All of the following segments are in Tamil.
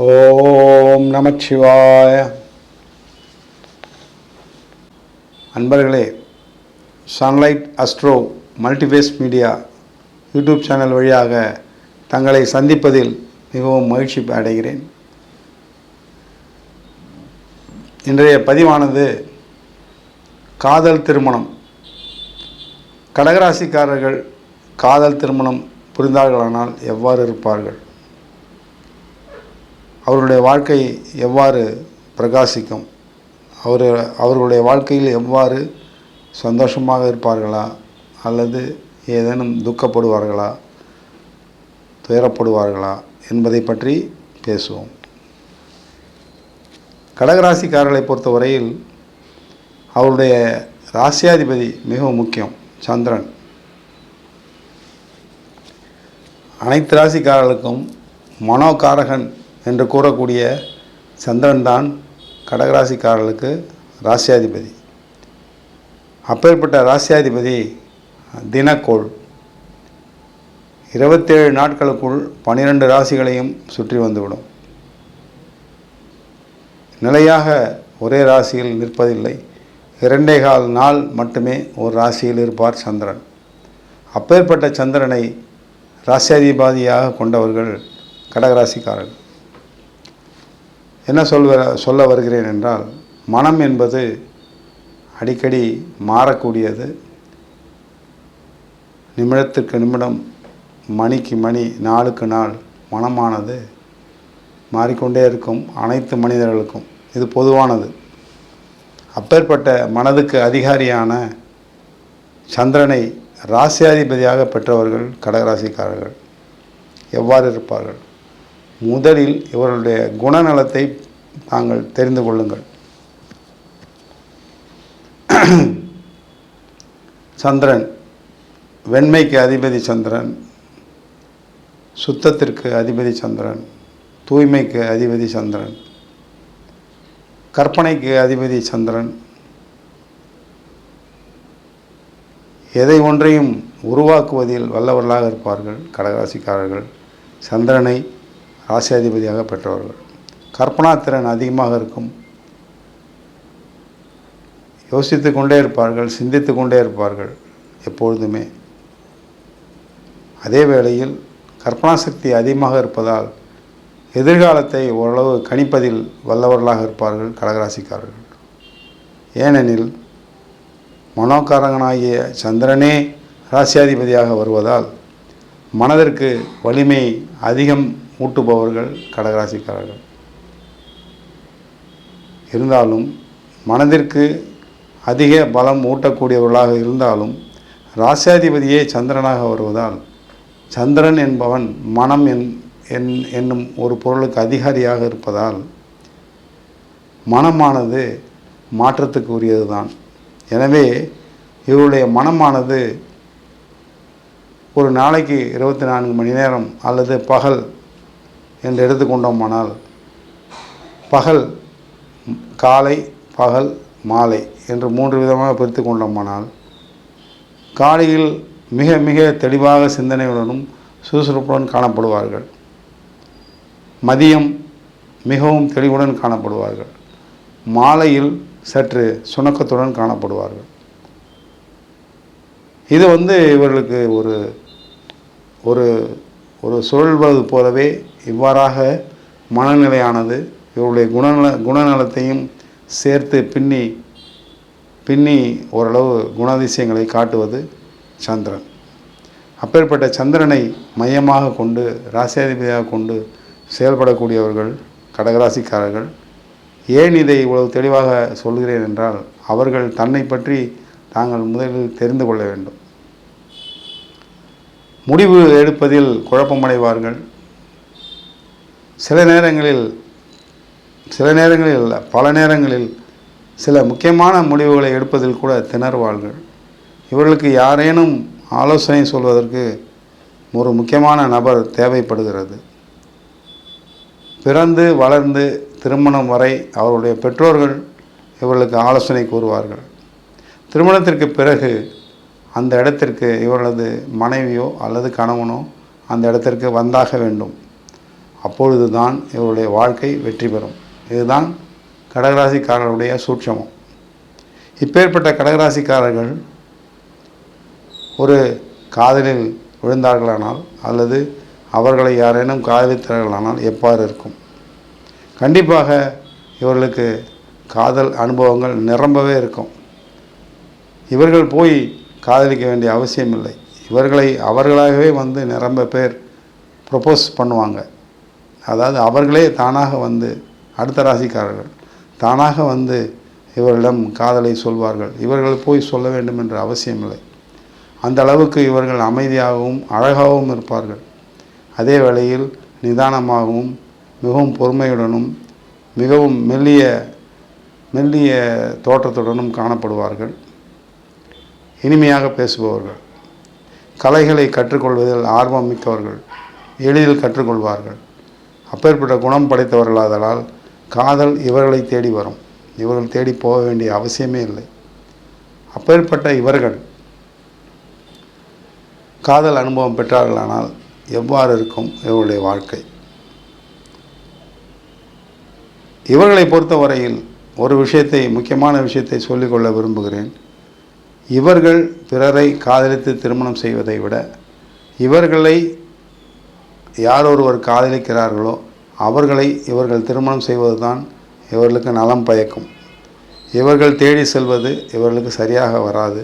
ஓம் நமச்சிவாய. அன்பர்களே, sunlight astro multiways media YouTube channel வழியாக தங்களை சந்திப்பதில் மிகவும் மகிழ்ச்சி அடைகிறேன். இன்றைய பதிவானது காதல் திருமணம். கடகராசிக்காரர்கள் காதல் திருமணம் புரிந்தார்களானால் எவ்வாறு இருப்பார்கள், அவர்களுடைய வாழ்க்கை எவ்வாறு பிரகாசிக்கும், அவர்களுடைய வாழ்க்கையில் எவ்வாறு சந்தோஷமாக இருப்பார்களா அல்லது ஏதேனும் துக்கப்படுவார்களா, துயரப்படுவார்களா என்பதை பற்றி பேசுவோம். கடகராசிக்காரர்களை பொறுத்தவரையில் அவருடைய ராசியாதிபதி மிகவும் முக்கியம், சந்திரன். அனைத்து ராசிக்காரர்களுக்கும் மனோகாரகன் என்று கூறக்கூடிய சந்திரன் தான் கடகராசிக்காரர்களுக்கு ராசியாதிபதி. அப்பேற்பட்ட ராசியாதிபதி தினக்கோள் 27 நாட்களுக்குள் 12 ராசிகளையும் சுற்றி வந்துவிடும். நிலையாக ஒரே ராசியில் நிற்பதில்லை, 2.25 நாள் மட்டுமே ஒரு ராசியில் இருப்பார் சந்திரன். அப்பேற்பட்ட சந்திரனை ராசியாதிபதியாக கொண்டவர்கள் கடகராசிக்காரர்கள். என்ன சொல்ல வருகிறேன் என்றால், மனம் என்பது அடிக்கடி மாறக்கூடியது. நிமிடத்திற்கு நிமிடம், மணிக்கு மணி, நாளுக்கு நாள் மனமானது மாறிக்கொண்டே இருக்கும். அனைத்து மனிதர்களுக்கும் இது பொதுவானது. அப்பேற்பட்ட மனதுக்கு அதிகாரியான சந்திரனை ராசியாதிபதியாக பெற்றவர்கள் கடகராசிக்காரர்கள். எவ்வாறு இருப்பார்கள்? முதலில் இவர்களுடைய குணநலத்தை தாங்கள் தெரிந்து கொள்ளுங்கள். சந்திரன் வெண்மைக்கு அதிபதி சந்திரன், சுத்தத்திற்கு அதிபதி சந்திரன், தூய்மைக்கு அதிபதி சந்திரன், கற்பனைக்கு அதிபதி சந்திரன். எதை ஒன்றையும் உருவாக்குவதில் வல்லவர்களாக இருப்பார்கள் கடகராசிக்காரர்கள். சந்திரனை ராசியாதிபதியாக பெற்றவர்கள். கற்பனா திறன் அதிகமாக இருக்கும். யோசித்து கொண்டே இருப்பார்கள், சிந்தித்து கொண்டே இருப்பார்கள் எப்பொழுதுமே. அதே வேளையில் கற்பனா சக்தி அதிகமாக இருப்பதால் எதிர்காலத்தை ஓரளவு கணிப்பதில் வல்லவர்களாக இருப்பார்கள் கடகராசிக்காரர்கள். ஏனெனில் மனோகாரகனாகிய சந்திரனே ராசியாதிபதியாக வருவதால் மனதிற்கு வலிமை அதிகம் ஊட்டுபவர்கள் கடகராசிக்காரர்கள். இருந்தாலும் மனதிற்கு அதிக பலம் ஊட்டக்கூடியவர்களாக இருந்தாலும் ராசியாதிபதியே சந்திரனாக வருவதால், சந்திரன் என்பவன் மனம் என்னும் ஒரு பொருளுக்கு அதிகாரியாக இருப்பதால் மனமானது மாற்றத்துக்கு உரியது தான். எனவே இவருடைய மனமானது ஒரு நாளைக்கு 24 மணி நேரம் அல்லது பகல் என்று எடுத்துக்கொண்டோமானால், பகல், காலை, பகல், மாலை என்று 3 விதமாக பிரித்து கொண்டோமானால், காலையில் மிக மிக தெளிவாக சிந்தனையுடனும் சுறுசுறுப்புடன் காணப்படுவார்கள். மதியம் மிகவும் தெளிவுடன் காணப்படுவார்கள். மாலையில் சற்று சுணக்கத்துடன் காணப்படுவார்கள். இது இவர்களுக்கு ஒரு ஒரு சொல்வது போலவே இவ்வாறாக மனநிலையானது இவருடைய குணநலத்தையும் சேர்த்து பின்னி ஓரளவு குணாதிசயங்களை காட்டுவது சந்திரன். அப்பேற்பட்ட சந்திரனை மையமாக கொண்டு, ராசியாதிபதியாக கொண்டு செயல்படக்கூடியவர்கள் கடகராசிக்காரர்கள். ஏன் இதை இவ்வளவு தெளிவாக சொல்கிறேன் என்றால், அவர்கள் தன்னை பற்றி தாங்கள் முதலில் தெரிந்து கொள்ள வேண்டும். முடிவு எடுப்பதில் குழப்பமடைவார்கள். சில நேரங்களில் பல நேரங்களில் சில முக்கியமான முடிவுகளை எடுப்பதில் கூட திணறுவார்கள். இவர்களுக்கு யாரேனும் ஆலோசனை சொல்வதற்கு ஒரு முக்கியமான நபர் தேவைப்படுகிறது. பிறந்து வளர்ந்து திருமணம் வரை அவருடைய பெற்றோர்கள் இவர்களுக்கு ஆலோசனை கூறுவார்கள். திருமணத்திற்கு பிறகு அந்த இடத்திற்கு இவர்களது மனைவியோ அல்லது கணவனோ அந்த இடத்திற்கு வந்தாக வேண்டும். அப்பொழுது தான் இவருடைய வாழ்க்கை வெற்றி பெறும். இதுதான் கடகராசிக்காரர்களுடைய சூட்சமம். இப்பேற்பட்ட கடகராசிக்காரர்கள் ஒரு காதலில் விழுந்தார்களானால் அல்லது அவர்களை யாரேனும் காதலித்தார்களானால் எவ்வாறு இருக்கும்? கண்டிப்பாக இவர்களுக்கு காதல் அனுபவங்கள் நிரம்பவே இருக்கும். இவர்கள் போய் காதலிக்க வேண்டிய அவசியமில்லை. இவர்களை அவர்களாகவே வந்து நிரம்ப பேர் ப்ரொப்போஸ் பண்ணுவாங்க. அதாவது அவர்களே தானாக வந்து, அடுத்த ராசிக்காரர்கள் தானாக வந்து இவர்களிடம் காதலை சொல்வார்கள். இவர்கள் போய் சொல்ல வேண்டும் என்ற அவசியமில்லை. அந்த அளவுக்கு இவர்கள் அமைதியாகவும் அழகாகவும் இருப்பார்கள். அதே வேளையில் நிதானமாகவும் மிகவும் பொறுமையுடனும் மிகவும் மெல்லிய தோற்றத்துடனும் காணப்படுவார்கள். இனிமையாக பேசுபவர்கள், கலைகளை கற்றுக்கொள்வதில் ஆர்வம் மிக்கவர்கள், எளிதில் கற்றுக்கொள்வார்கள். அப்பேற்பட்ட குணம் படைத்தவர்களாதலால் காதல் இவர்களை தேடி வரும். இவர்கள் தேடி போக வேண்டிய அவசியமே இல்லை. அப்பேற்பட்ட இவர்கள் காதல் அனுபவம் பெற்றார்களானால் எவ்வாறு இருக்கும் இவர்களுடைய வாழ்க்கை? இவர்களை பொறுத்தவரையில் ஒரு விஷயத்தை, முக்கியமான விஷயத்தை சொல்லிக்கொள்ள விரும்புகிறேன். இவர்கள் பிறரை காதலித்து திருமணம் செய்வதை விட இவர்களை யாரொருவர் காதலிக்கிறார்களோ அவர்களை இவர்கள் திருமணம் செய்வது தான் இவர்களுக்கு நலம் பயக்கும். இவர்கள் தேடி செல்வது இவர்களுக்கு சரியாக வராது.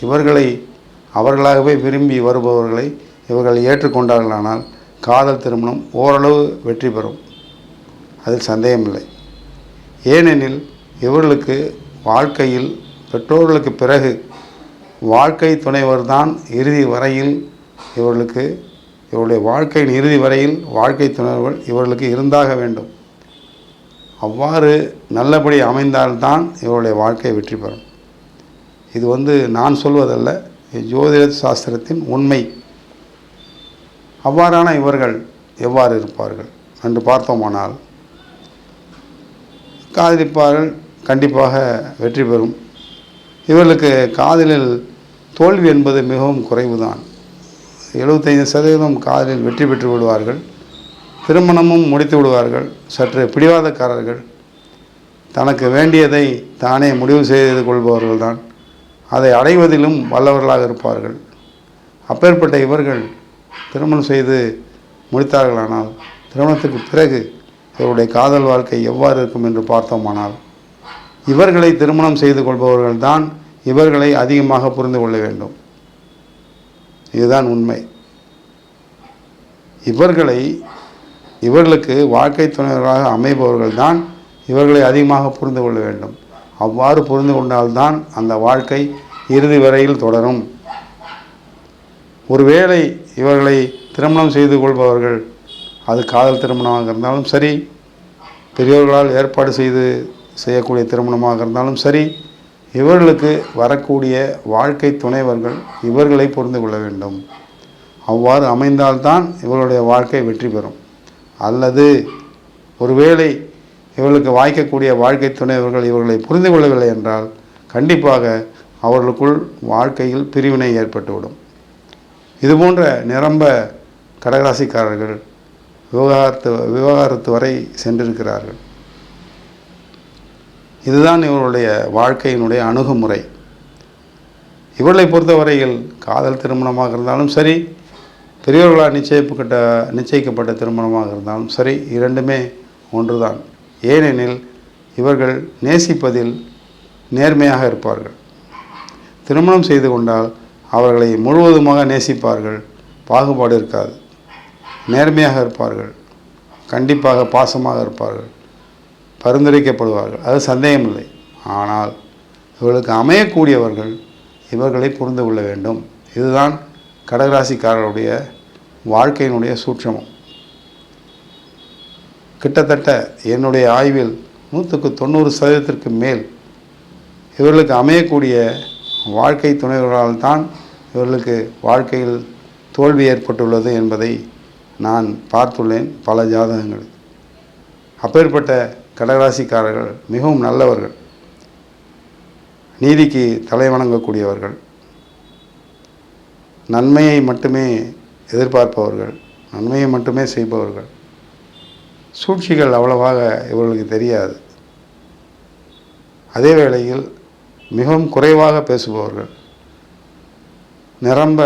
இவர்களை அவர்களாகவே விரும்பி வருபவர்களை இவர்கள் ஏற்றுக்கொண்டார்களானால் காதல் திருமணம் ஓரளவு வெற்றி பெறும். அதில் சந்தேகமில்லை. ஏனெனில் இவர்களுக்கு வாழ்க்கையில் பெற்றோர்களுக்கு பிறகு வாழ்க்கை துணைவர்தான் இறுதி வரையில் இவருடைய வாழ்க்கையின் இறுதி வரையில் வாழ்க்கை துணைவர்கள் இவர்களுக்கு இருந்தாக வேண்டும். அவ்வாறு நல்லபடி அமைந்தால்தான் இவருடைய வாழ்க்கை வெற்றி பெறும். இது நான் சொல்வதல்ல, ஜோதிட சாஸ்திரத்தின் உண்மை. அவ்வாறான இவர்கள் எவ்வாறு இருப்பார்கள் என்று பார்த்தோமானால், காதலிப்பார்கள், கண்டிப்பாக வெற்றி பெறும். இவர்களுக்கு காதலில் தோல்வி என்பது மிகவும் குறைவுதான். 75% காதலில் வெற்றி பெற்று விடுவார்கள். திருமணமும் முடித்து விடுவார்கள். சற்று பிடிவாதக்காரர்கள், தனக்கு வேண்டியதை தானே முடிவு செய்து கொள்பவர்கள்தான். அதை அடைவதிலும் வல்லவர்களாக இருப்பார்கள். அப்பேற்பட்ட இவர்கள் திருமணம் செய்து முடித்தார்களானால் திருமணத்துக்கு பிறகு இவருடைய காதல் வாழ்க்கை எவ்வாறு இருக்கும் என்று பார்த்தோமானால், இவர்களை திருமணம் செய்து கொள்பவர்கள்தான் இவர்களை அதிகமாக புரிந்து கொள்ள வேண்டும். இதுதான் உண்மை. இவர்களுக்கு வாழ்க்கை துணைவர்களாக அமைபவர்கள்தான் இவர்களை அதிகமாக புரிந்து கொள்ள வேண்டும். அவ்வாறு புரிந்து கொண்டால்தான் அந்த வாழ்க்கை இறுதி வரையில் தொடரும். ஒருவேளை இவர்களை திருமணம் செய்து கொள்பவர்கள், அது காதல் திருமணமாக இருந்தாலும் சரி, பெரியோர்களால் ஏற்பாடு செய்யக்கூடிய திருமணமாக இருந்தாலும் சரி, இவர்களுக்கு வரக்கூடிய வாழ்க்கை துணைவர்கள் இவர்களை புரிந்து கொள்ள வேண்டும். அவ்வாறு அமைந்தால்தான் இவர்களுடைய வாழ்க்கை வெற்றி பெறும். அல்லது ஒருவேளை இவர்களுக்கு வாய்க்கக்கூடிய வாழ்க்கை துணைவர்கள் இவர்களை புரிந்து கொள்ளவில்லை என்றால் கண்டிப்பாக அவர்களுக்குள் வாழ்க்கையில் பிரிவினை ஏற்பட்டுவிடும். இதுபோன்ற நிரம்ப கடகராசிக்காரர்கள் விவாகரத்து வரை சென்றிருக்கிறார்கள். இதுதான் இவர்களுடைய வாழ்க்கையினுடைய அணுகுமுறை. இவர்களை பொறுத்தவரையில் காதல் திருமணமாக இருந்தாலும் சரி, பெரியவர்களால் நிச்சயிக்கப்பட்ட திருமணமாக இருந்தாலும் சரி, இரண்டுமே ஒன்றுதான். ஏனெனில் இவர்கள் நேசிப்பதில் நேர்மையாக இருப்பார்கள். திருமணம் செய்து கொண்டால் அவர்களை முழுவதுமாக நேசிப்பார்கள். பாகுபாடு இருக்காது. நேர்மையாக இருப்பார்கள். கண்டிப்பாக பாசமாக இருப்பார்கள். பரிந்துரைக்கப்படுவார்கள். அது சந்தேகமில்லை. ஆனால் இவர்களுக்கு அமையக்கூடியவர்கள் இவர்களை புரிந்து கொள்ள வேண்டும். இதுதான் கடகராசிக்காரருடைய வாழ்க்கையினுடைய சூட்சமம். கிட்டத்தட்ட என்னுடைய ஆய்வில் 190% மேல் இவர்களுக்கு அமையக்கூடிய வாழ்க்கை துணைவர்களால் தான் இவர்களுக்கு வாழ்க்கையில் தோல்வி ஏற்பட்டுள்ளது என்பதை நான் பார்த்துள்ளேன் பல ஜாதகங்கள். அப்பேற்பட்ட கடகராசிக்காரர்கள் மிகவும் நல்லவர்கள், நீதிக்கு தலைவணங்கக்கூடியவர்கள், நன்மையை மட்டுமே எதிர்பார்ப்பவர்கள், நன்மையை மட்டுமே செய்பவர்கள். சூழ்ச்சிகள் அவ்வளவாக இவர்களுக்கு தெரியாது. அதே வேளையில் மிகவும் குறைவாக பேசுபவர்கள், நிரம்ப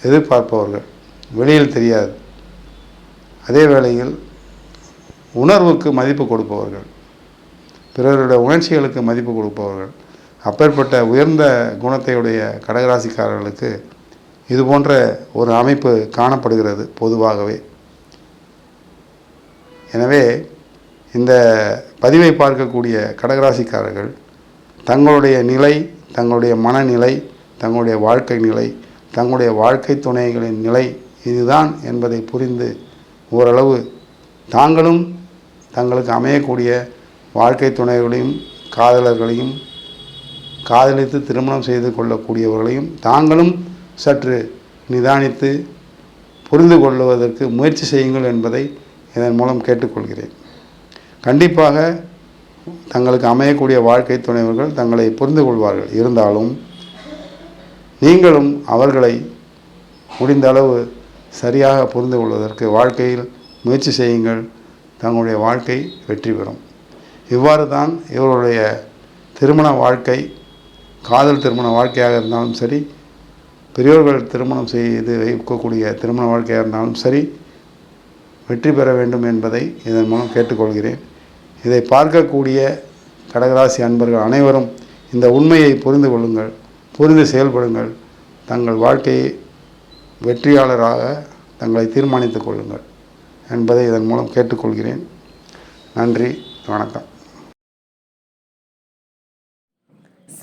எதிர்பார்ப்பவர்கள், வெளியில் தெரியாது. அதே வேளையில் உணர்வுக்கு மதிப்பு கொடுப்பவர்கள், பிறருடைய உணர்ச்சிகளுக்கு மதிப்பு கொடுப்பவர்கள். அப்பேற்பட்ட உயர்ந்த குணத்தையுடைய கடகராசிக்காரர்களுக்கு இது போன்ற ஒரு அமைப்பு காணப்படுகிறது பொதுவாகவே. எனவே இந்த பதிவை பார்க்கக்கூடிய கடகராசிக்காரர்கள் தங்களுடைய நிலை, தங்களுடைய மனநிலை, தங்களுடைய வாழ்க்கை நிலை, தங்களுடைய வாழ்க்கை துணைகளின் நிலை இதுதான் என்பதை புரிந்து ஓரளவு தாங்களும் தங்களுக்கு அமையக்கூடிய வாழ்க்கை துணைகளையும் காதலர்களையும் காதலித்து திருமணம் செய்து கொள்ளக்கூடியவர்களையும் தாங்களும் சற்று நிதானித்து புரிந்து கொள்வதற்கு முயற்சி செய்யுங்கள் என்பதை இதன் மூலம் கேட்டுக்கொள்கிறேன். கண்டிப்பாக தங்களுக்கு அமையக்கூடிய வாழ்க்கை துணைவர்கள் தங்களை புரிந்து கொள்வார்கள். இருந்தாலும் நீங்களும் அவர்களை முடிந்த அளவு சரியாக புரிந்து கொள்வதற்கு வாழ்க்கையில் முயற்சி செய்யுங்கள். தங்களுடைய வாழ்க்கை வெற்றி பெறும். இவ்வாறு தான் இவருடைய திருமண வாழ்க்கை, காதல் திருமண வாழ்க்கையாக இருந்தாலும் சரி, பெரியோர்கள் திருமணம் செய்து வைக்கக்கூடிய திருமண வாழ்க்கையாக இருந்தாலும் சரி, வெற்றி பெற வேண்டும் என்பதை இதன் மூலம் கேட்டுக்கொள்கிறேன். இதை பார்க்கக்கூடிய கடகராசி அன்பர்கள் அனைவரும் இந்த உண்மையை புரிந்து கொள்ளுங்கள், புரிந்து செயல்படுங்கள். தங்கள் வாழ்க்கையை வெற்றியாளராக தங்களை தீர்மானித்துக் கொள்ளுங்கள் என்பதை இதன் மூலம் கேட்டுக்கொள்கிறேன். நன்றி, வணக்கம்.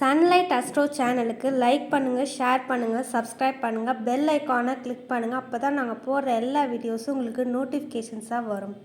சன்லைட் அஸ்ட்ரோ சேனலுக்கு லைக் பண்ணுங்கள், ஷேர் பண்ணுங்கள், சப்ஸ்கிரைப் பண்ணுங்கள், பெல் ஐக்கானை கிளிக் பண்ணுங்கள். அப்போ தான் நாங்கள் போடுற எல்லா வீடியோஸும் உங்களுக்கு நோட்டிஃபிகேஷன்ஸாக வரும்.